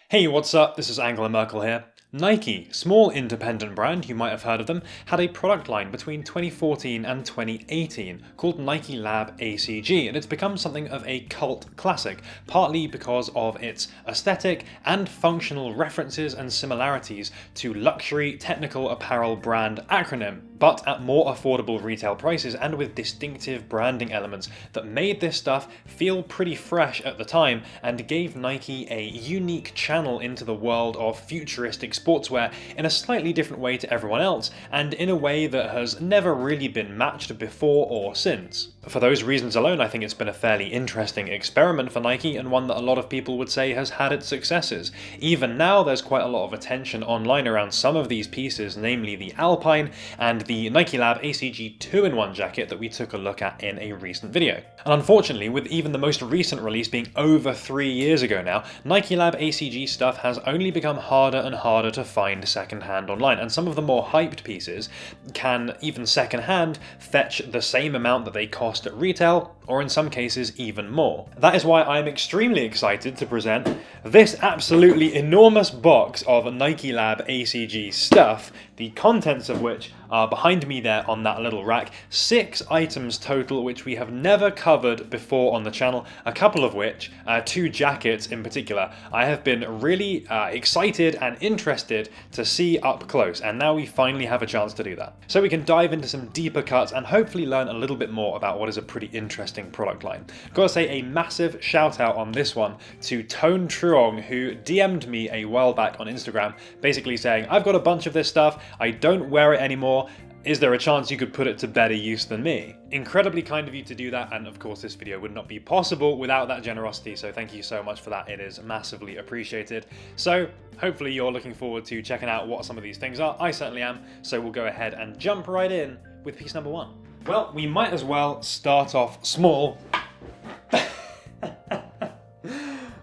Hey, what's up? This is Angela Merkel here. Nike, small independent brand, you might have heard of them, had a product line between 2014 and 2018 called Nikelab ACG, and it's become something of a cult classic, partly because of its aesthetic and functional references and similarities to luxury technical apparel brand acronym, but at more affordable retail prices and with distinctive branding elements that made this stuff feel pretty fresh at the time and gave Nike a unique channel into the world of futuristic sportswear in a slightly different way to everyone else, and in a way that has never really been matched before or since. For those reasons alone, I think it's been a fairly interesting experiment for Nike, and one that a lot of people would say has had its successes. Even now, there's quite a lot of attention online around some of these pieces, namely the Alpine and the Nikelab ACG 2-in-1 jacket that we took a look at in a recent video. And unfortunately, with even the most recent release being over 3 years ago now, Nikelab ACG stuff has only become harder and harder to find secondhand online, and some of the more hyped pieces can, even secondhand, fetch the same amount that they cost at retail, or in some cases even more. That is why I'm extremely excited to present this absolutely enormous box of Nikelab ACG stuff, the contents of which are behind me there on that little rack. 6 items total, which we have never covered before on the channel, a couple of which, 2 jackets in particular, I have been really excited and interested to see up close, and now we finally have a chance to do that. So we can dive into some deeper cuts and hopefully learn a little bit more about what is a pretty interesting product line. Gotta say a massive shout out on this one to Tone Truong, who DM'd me a while back on Instagram, basically saying, I've got a bunch of this stuff, I don't wear it anymore, is there a chance you could put it to better use than me? Incredibly kind of you to do that, and of course this video would not be possible without that generosity, so thank you so much for that, it is massively appreciated. So hopefully you're looking forward to checking out what some of these things are. I certainly am, so we'll go ahead and jump right in with piece number 1. Well, we might as well start off small.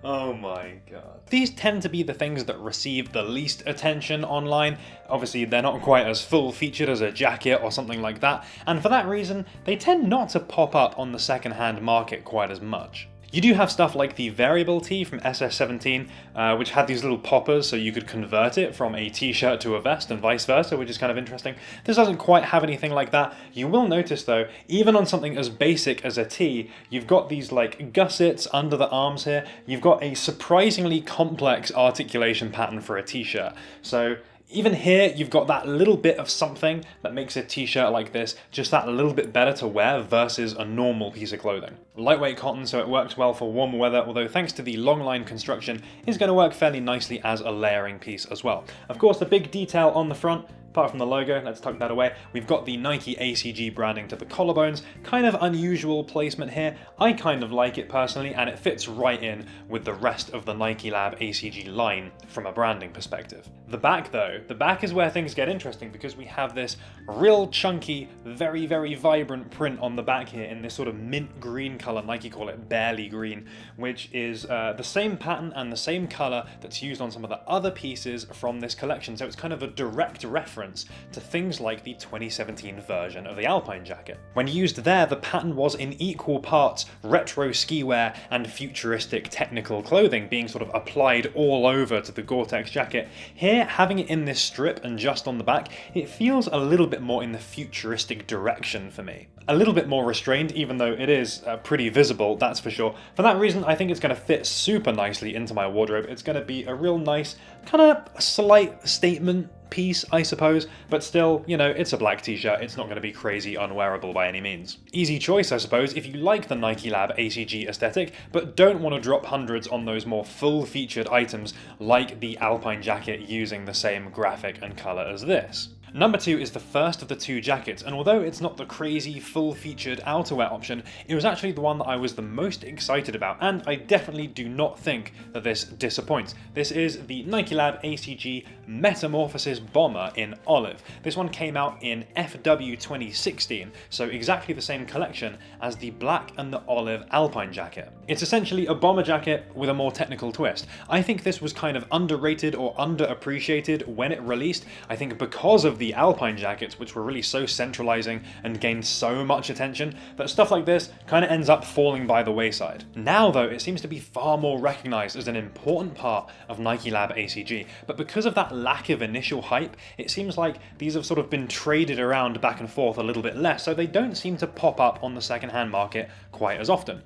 Oh my god. These tend to be the things that receive the least attention online. Obviously, they're not quite as full-featured as a jacket or something like that, and for that reason, they tend not to pop up on the second-hand market quite as much. You do have stuff like the variable tee from SS17, which had these little poppers so you could convert it from a t-shirt to a vest and vice versa, which is kind of interesting. This doesn't quite have anything like that. You will notice though, even on something as basic as a tee, you've got these like gussets under the arms here. You've got a surprisingly complex articulation pattern for a t-shirt. So even here, you've got that little bit of something that makes a t-shirt like this just that little bit better to wear versus a normal piece of clothing. Lightweight cotton, so it works well for warmer weather, although thanks to the long line construction, is going to work fairly nicely as a layering piece as well. Of course, the big detail on the front, apart from the logo, let's tuck that away, we've got the Nike ACG branding to the collarbones. Kind of unusual placement here. I kind of like it personally, and it fits right in with the rest of the Nikelab ACG line from a branding perspective. The back though, the back is where things get interesting because we have this real chunky, very, very vibrant print on the back here in this sort of mint green color, Nike call it barely green, which is the same pattern and the same color that's used on some of the other pieces from this collection. So it's kind of a direct reference to things like the 2017 version of the Alpine jacket. When used there, the pattern was in equal parts retro ski wear and futuristic technical clothing being sort of applied all over to the Gore-Tex jacket. Here, having it in this strip and just on the back, it feels a little bit more in the futuristic direction for me. A little bit more restrained, even though it is pretty visible, that's for sure. For that reason, I think it's going to fit super nicely into my wardrobe. It's going to be a real nice, kind of slight statement piece, I suppose, but still, you know, it's a black t-shirt, it's not going to be crazy unwearable by any means. Easy choice, I suppose, if you like the Nikelab ACG aesthetic, but don't want to drop hundreds on those more full-featured items like the Alpine jacket using the same graphic and colour as this. Number 2 is the first of the 2 jackets, and although it's not the crazy full-featured outerwear option, it was actually the one that I was the most excited about, and I definitely do not think that this disappoints. This is the Nikelab ACG Metamorphosis Bomber in olive. This one came out in FW 2016, so exactly the same collection as the black and the olive Alpine jacket. It's essentially a bomber jacket with a more technical twist. I think this was kind of underrated or underappreciated when it released. I think because of the Alpine jackets, which were really so centralizing and gained so much attention, that stuff like this kind of ends up falling by the wayside. Now though, it seems to be far more recognized as an important part of Nikelab ACG, but because of that lack of initial hype, it seems like these have sort of been traded around back and forth a little bit less, so they don't seem to pop up on the second-hand market quite as often.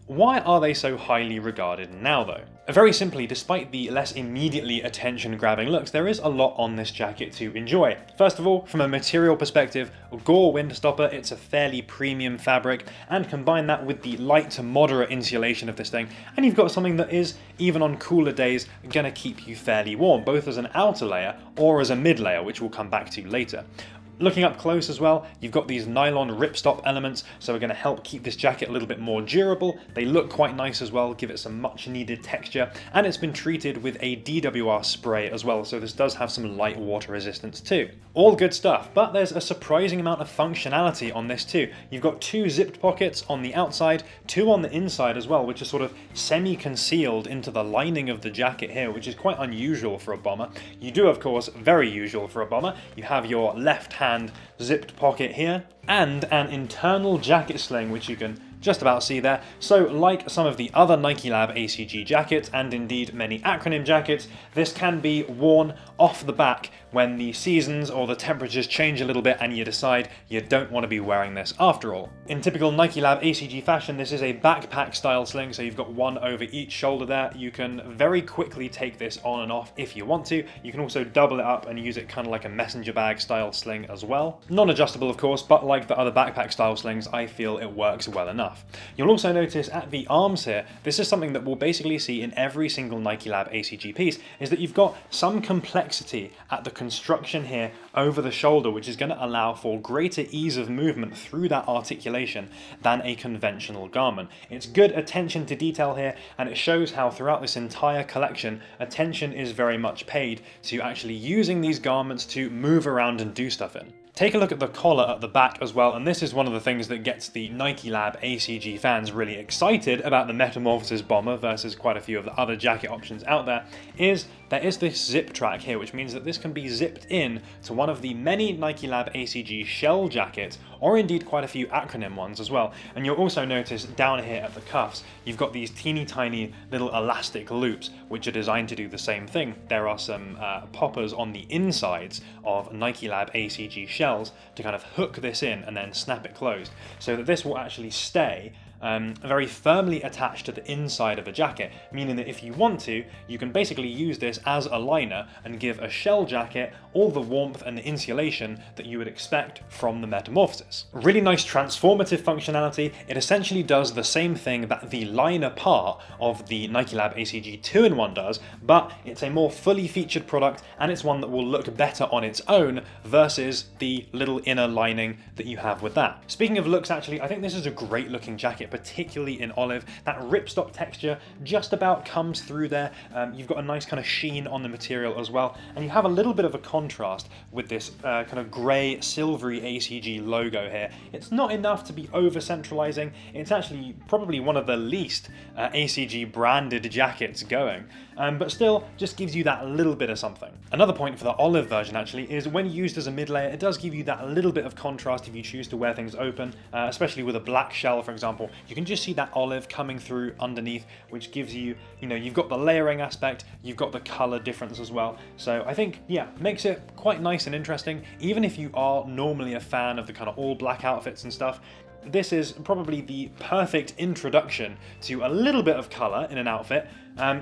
Why are they so highly regarded now though? Very simply, despite the less immediately attention-grabbing looks, there is a lot on this jacket to enjoy. First of all, from a material perspective, Gore Windstopper, it's a fairly premium fabric, and combine that with the light to moderate insulation of this thing, and you've got something that is, even on cooler days, gonna keep you fairly warm, both as an outer layer or as a mid layer, which we'll come back to later. Looking up close as well, you've got these nylon ripstop elements, so we're going to help keep this jacket a little bit more durable. They look quite nice as well, give it some much needed texture, and it's been treated with a DWR spray as well, so this does have some light water resistance too. All good stuff, but there's a surprising amount of functionality on this too. You've got 2 zipped pockets on the outside, 2 on the inside as well, which are sort of semi-concealed into the lining of the jacket here, which is quite unusual for a bomber. You do, of course, very usual for a bomber. You have your left hand zipped pocket here, and an internal jacket sling, which you can just about see there. So like some of the other Nikelab ACG jackets, and indeed many acronym jackets, this can be worn off the back when the seasons or the temperatures change a little bit and you decide you don't want to be wearing this after all. In typical Nikelab ACG fashion, this is a backpack style sling, so you've got one over each shoulder there. You can very quickly take this on and off if you want to. You can also double it up and use it kind of like a messenger bag style sling as well. Non-adjustable of course, but like the other backpack style slings, I feel it works well enough. You'll also notice at the arms here, this is something that we'll basically see in every single Nikelab ACG piece, is that you've got some complexity at the construction here over the shoulder, which is going to allow for greater ease of movement through that articulation than a conventional garment. It's good attention to detail here, and it shows how throughout this entire collection, attention is very much paid to actually using these garments to move around and do stuff in. Take a look at the collar at the back as well, and this is one of the things that gets the Nikelab ACG fans really excited about the Metamorphosis bomber versus quite a few of the other jacket options out there, is there is this zip track here, which means that this can be zipped in to one of the many Nikelab ACG shell jackets, or indeed quite a few acronym ones as well. And you'll also notice down here at the cuffs, you've got these teeny tiny little elastic loops, which are designed to do the same thing. There are some poppers on the insides of Nikelab ACG shells to kind of hook this in and then snap it closed, so that this will actually stay very firmly attached to the inside of a jacket, meaning that if you want to, you can basically use this as a liner and give a shell jacket all the warmth and the insulation that you would expect from the Metamorphosis. Really nice transformative functionality. It essentially does the same thing that the liner part of the Nikelab ACG 2-in-1 does, but it's a more fully featured product, and it's one that will look better on its own versus the little inner lining that you have with that. Speaking of looks, actually, I think this is a great looking jacket, particularly in olive. That ripstop texture just about comes through there. You've got a nice kind of sheen on the material as well, and you have a little bit of a contrast with this kind of grey silvery ACG logo here. It's not enough to be over centralizing. It's actually probably one of the least ACG branded jackets going, but still just gives you that little bit of something. Another point for the olive version actually is when used as a mid layer, it does give you that little bit of contrast if you choose to wear things open, especially with a black shell, for example. You can just see that olive coming through underneath, which gives you, you've got the layering aspect, you've got the color difference as well. So I think, yeah, makes it quite nice and interesting. Even if you are normally a fan of the kind of all black outfits and stuff, this is probably the perfect introduction to a little bit of color in an outfit,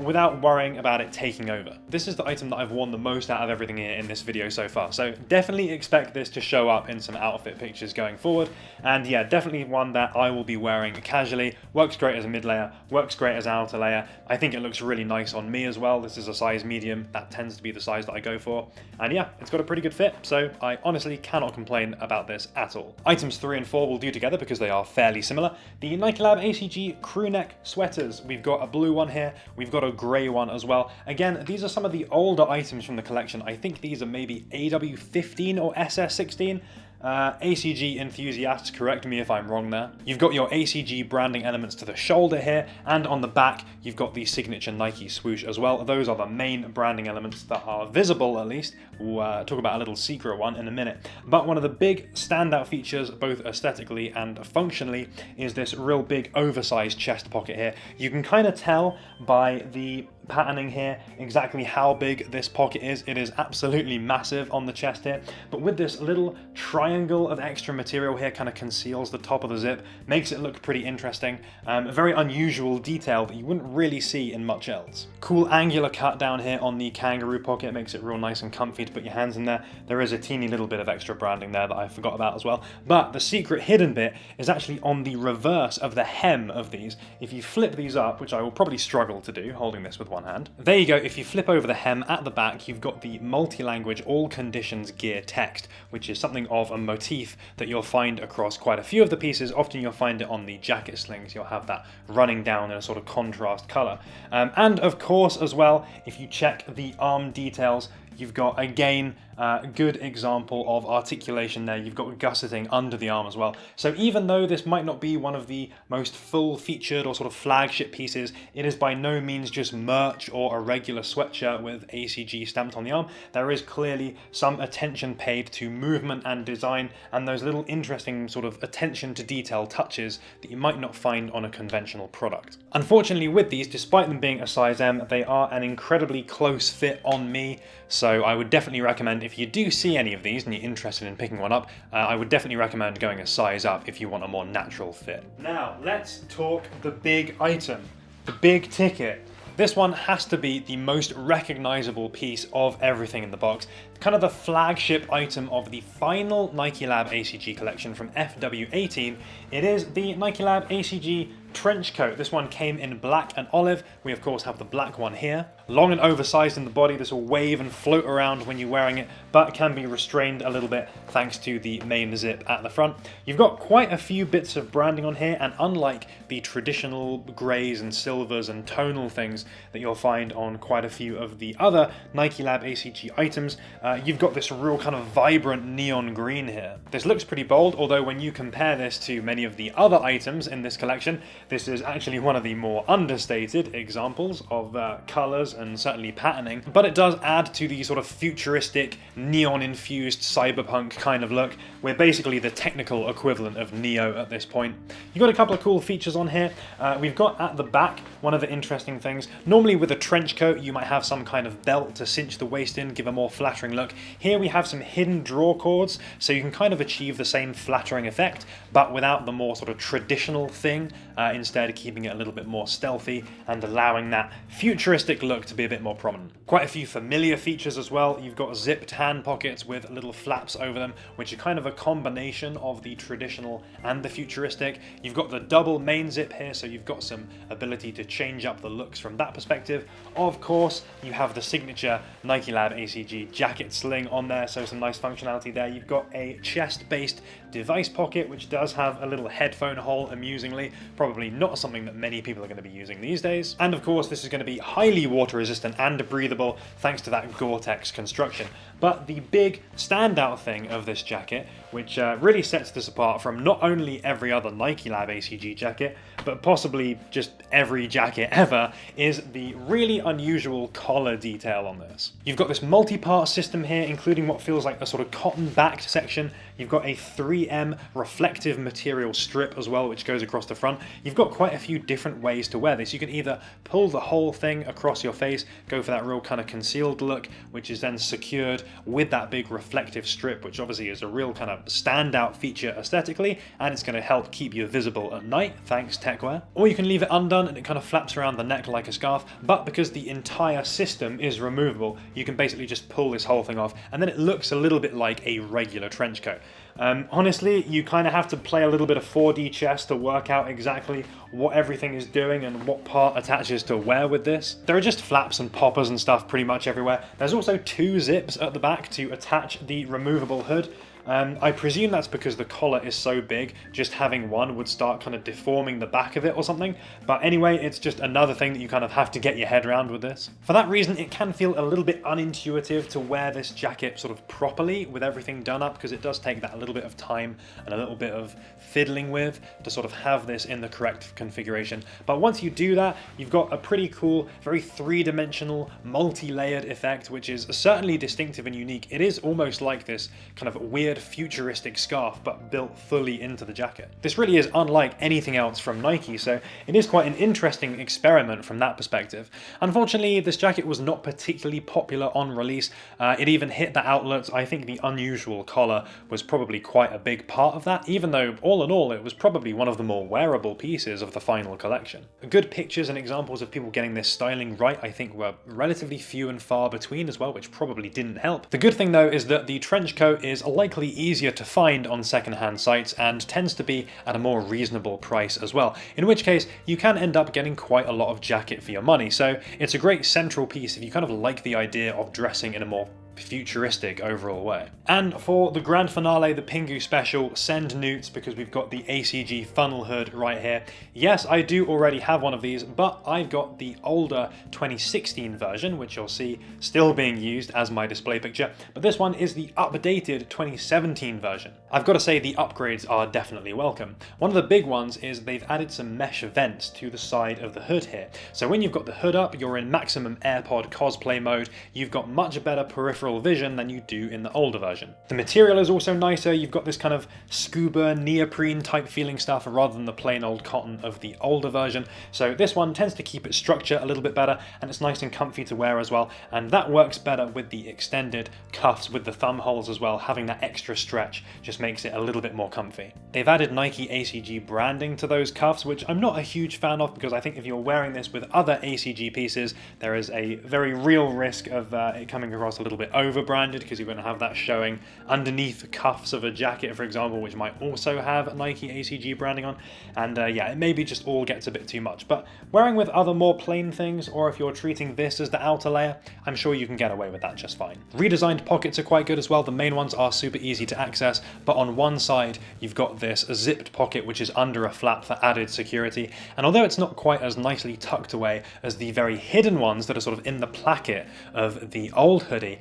without worrying about it taking over. This is the item that I've worn the most out of everything here in this video so far, so definitely expect this to show up in some outfit pictures going forward, and yeah, definitely one that I will be wearing casually. Works great as a mid layer, works great as an outer layer. I think it looks really nice on me as well. This is a size medium, that tends to be the size that I go for, and yeah, it's got a pretty good fit, so I honestly cannot complain about this at all. Items 3 and 4 will do together because they are fairly similar. The Nikelab ACG Crewneck sweaters. We've got a blue one here, we've got a grey one as well. Again, these are some of the older items from the collection. I think these are maybe AW15 or SS16. ACG enthusiasts, correct me if I'm wrong there. You've got your ACG branding elements to the shoulder here, and on the back you've got the signature Nike swoosh as well. Those are the main branding elements that are visible, at least. We'll talk about a little secret one in a minute. But one of the big standout features, both aesthetically and functionally, is this real big oversized chest pocket here. You can kind of tell by the patterning here exactly how big this pocket is. It is absolutely massive on the chest here, but with this little triangle of extra material here, kind of conceals the top of the zip, makes it look pretty interesting. A very unusual detail that you wouldn't really see in much else. Cool angular cut down here on the kangaroo pocket, makes it real nice and comfy to put your hands in there. There is a teeny little bit of extra branding there that I forgot about as well, but the secret hidden bit is actually on the reverse of the hem of these. If you flip these up, which I will probably struggle to do holding this with one hand, there you go. If you flip over the hem at the back, you've got the multi-language all conditions gear text, which is something of a motif that you'll find across quite a few of the pieces. Often you'll find it on the jacket slings. You'll have that running down in a sort of contrast color. And of course as well, if you check the arm details, you've got, again, a good example of articulation there. You've got gusseting under the arm as well. So even though this might not be one of the most full-featured or sort of flagship pieces, it is by no means just merch or a regular sweatshirt with ACG stamped on the arm. There is clearly some attention paid to movement and design, and those little interesting sort of attention to detail touches that you might not find on a conventional product. Unfortunately with these, despite them being a size M, they are an incredibly close fit on me, so I would definitely recommend, if you do see any of these and you're interested in picking one up, I would definitely recommend going a size up if you want a more natural fit. Now, let's talk the big item, the big ticket. This one has to be the most recognizable piece of everything in the box, kind of the flagship item of the final Nikelab ACG collection from FW18. It is the Nikelab ACG trench coat. This one came in black and olive. We of course have the black one here. Long and oversized in the body, this will wave and float around when you're wearing it, but can be restrained a little bit thanks to the main zip at the front. You've got quite a few bits of branding on here, and unlike the traditional greys and silvers and tonal things that you'll find on quite a few of the other Nikelab ACG items, you've got this real kind of vibrant neon green here. This looks pretty bold, although when you compare this to many of the other items in this collection, this is actually one of the more understated examples of colours and certainly patterning, but it does add to the sort of futuristic, neon-infused cyberpunk kind of look. We're basically the technical equivalent of Neo at this point. You've got a couple of cool features on here. We've got at the back, one of the interesting things, normally with a trench coat you might have some kind of belt to cinch the waist in, give a more flattering look. Here we have some hidden draw cords, so you can kind of achieve the same flattering effect, but without the more sort of traditional thing, instead keeping it a little bit more stealthy and allowing that futuristic look to be a bit more prominent. Quite a few familiar features as well. You've got zipped hand pockets with little flaps over them, which are kind of a combination of the traditional and the futuristic. You've got the double main zip here, so you've got some ability to change up the looks from that perspective. Of course, you have the signature Nikelab ACG jacket sling on there, so some nice functionality there. You've got a chest-based device pocket, which does have a little headphone hole, amusingly. Probably not something that many people are going to be using these days. And of course, this is going to be highly water resistant and breathable thanks to that Gore-Tex construction. But the big standout thing of this jacket, which really sets this apart from not only every other Nikelab ACG jacket, but possibly just every jacket ever, is the really unusual collar detail on this. You've got this multi-part system here, including what feels like a sort of cotton-backed section. You've got a 3M reflective material strip as well, which goes across the front. You've got quite a few different ways to wear this. You can either pull the whole thing across your face, go for that real kind of concealed look, which is then secured with that big reflective strip, which obviously is a real kind of standout feature aesthetically, and it's going to help keep you visible at night, thanks techwear. Or you can leave it undone and it kind of flaps around the neck like a scarf, but because the entire system is removable, you can basically just pull this whole thing off, and then it looks a little bit like a regular trench coat. Honestly, you kind of have to play a little bit of 4D chess to work out exactly what everything is doing and what part attaches to where with this. There are just flaps and poppers and stuff pretty much everywhere. There's also two zips at the back to attach the removable hood. I presume that's because the collar is so big, just having one would start kind of deforming the back of it or something. But anyway, it's just another thing that you kind of have to get your head around with this. For that reason, it can feel a little bit unintuitive to wear this jacket sort of properly with everything done up, because it does take that a little bit of time and a little bit of fiddling with to sort of have this in the correct configuration. But once you do that, you've got a pretty cool, very three-dimensional, multi-layered effect, which is certainly distinctive and unique. It is almost like this kind of weird futuristic scarf, but built fully into the jacket. This really is unlike anything else from Nike, so it is quite an interesting experiment from that perspective. Unfortunately, this jacket was not particularly popular on release. It even hit the outlets. I think the unusual collar was probably quite a big part of that, even though all in all it was probably one of the more wearable pieces of the final collection. Good pictures and examples of people getting this styling right I think were relatively few and far between as well, which probably didn't help. The good thing though is that the trench coat is likely easier to find on secondhand sites and tends to be at a more reasonable price as well, in which case you can end up getting quite a lot of jacket for your money. So it's a great central piece if you kind of like the idea of dressing in a more futuristic overall way. And for the grand finale, the Pingu special, send newts, because we've got the ACG funnel hood right here. Yes, I do already have one of these, but I've got the older 2016 version, which you'll see still being used as my display picture, but this one is the updated 2017 version. I've got to say the upgrades are definitely welcome. One of the big ones is they've added some mesh vents to the side of the hood here. So when you've got the hood up, you're in maximum AirPod cosplay mode, you've got much better peripheral vision than you do in the older version. The material is also nicer. You've got this kind of scuba neoprene type feeling stuff rather than the plain old cotton of the older version. So this one tends to keep its structure a little bit better, and it's nice and comfy to wear as well. And that works better with the extended cuffs with the thumb holes as well. Having that extra stretch just makes it a little bit more comfy. They've added Nike ACG branding to those cuffs, which I'm not a huge fan of, because I think if you're wearing this with other ACG pieces, there is a very real risk of it coming across a little bit over-branded, because you're going to have that showing underneath the cuffs of a jacket, for example, which might also have Nike ACG branding on. And yeah, it maybe just all gets a bit too much. But wearing with other more plain things, or if you're treating this as the outer layer, I'm sure you can get away with that just fine. Redesigned pockets are quite good as well. The main ones are super easy to access, but on one side you've got this zipped pocket which is under a flap for added security. And although it's not quite as nicely tucked away as the very hidden ones that are sort of in the placket of the old hoodie,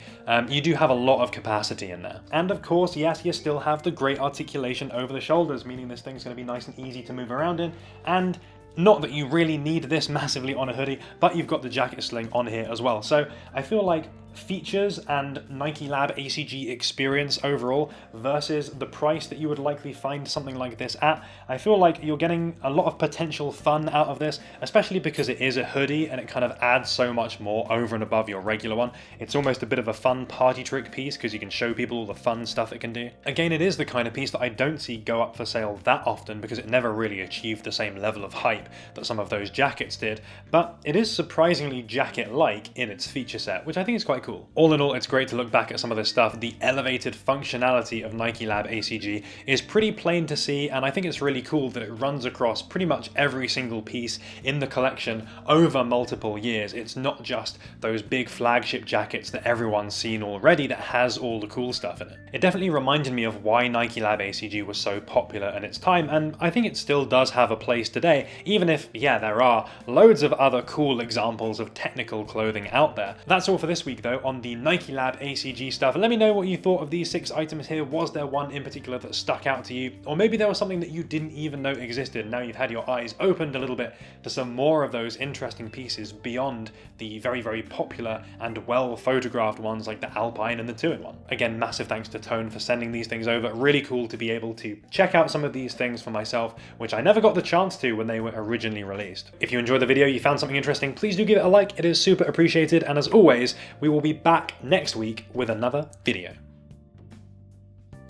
you do have a lot of capacity in there. And of course, yes, you still have the great articulation over the shoulders, meaning this thing's going to be nice and easy to move around in. And not that you really need this massively on a hoodie, but you've got the jacket sling on here as well. So I feel like features and Nikelab ACG experience overall versus the price that you would likely find something like this at, I feel like you're getting a lot of potential fun out of this, especially because it is a hoodie and it kind of adds so much more over and above your regular one. It's almost a bit of a fun party trick piece because you can show people all the fun stuff it can do. Again, it is the kind of piece that I don't see go up for sale that often because it never really achieved the same level of hype that some of those jackets did, but it is surprisingly jacket-like in its feature set, which I think is quite cool. All in all, it's great to look back at some of this stuff. The elevated functionality of Nikelab ACG is pretty plain to see, and I think it's really cool that it runs across pretty much every single piece in the collection over multiple years. It's not just those big flagship jackets that everyone's seen already that has all the cool stuff in it. It definitely reminded me of why Nikelab ACG was so popular in its time, and I think it still does have a place today, even if, yeah, there are loads of other cool examples of technical clothing out there. That's all for this week, though, on the Nikelab ACG stuff. Let me know what you thought of these 6 items here. Was there one in particular that stuck out to you? Or maybe there was something that you didn't even know existed. Now you've had your eyes opened a little bit to some more of those interesting pieces beyond the very, very popular and well photographed ones like the Alpine and the 2-in-1. Again, massive thanks to Tone for sending these things over. Really cool to be able to check out some of these things for myself, which I never got the chance to when they were originally released. If you enjoyed the video, you found something interesting, please do give it a like. It is super appreciated. And as always, we will be back next week with another video.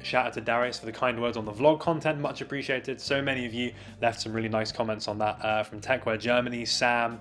Shout out to Darius for the kind words on the vlog content, much appreciated. So many of you left some really nice comments on that, from Techwear Germany, Sam,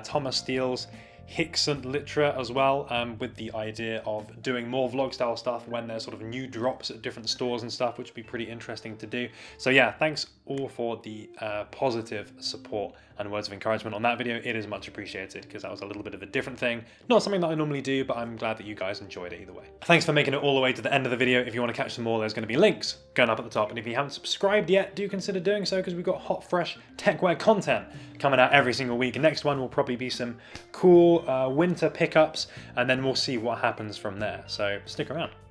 Thomas Steels, Hickson Litra as well, with the idea of doing more vlog style stuff when there's sort of new drops at different stores and stuff, which would be pretty interesting to do. So yeah, thanks all for the positive support and words of encouragement on that video, it is much appreciated, because that was a little bit of a different thing. Not something that I normally do, but I'm glad that you guys enjoyed it either way. Thanks for making it all the way to the end of the video. If you want to catch some more, there's going to be links going up at the top. And if you haven't subscribed yet, do consider doing so, because we've got hot, fresh techwear content coming out every single week. Next one will probably be some cool winter pickups, and then we'll see what happens from there. So stick around.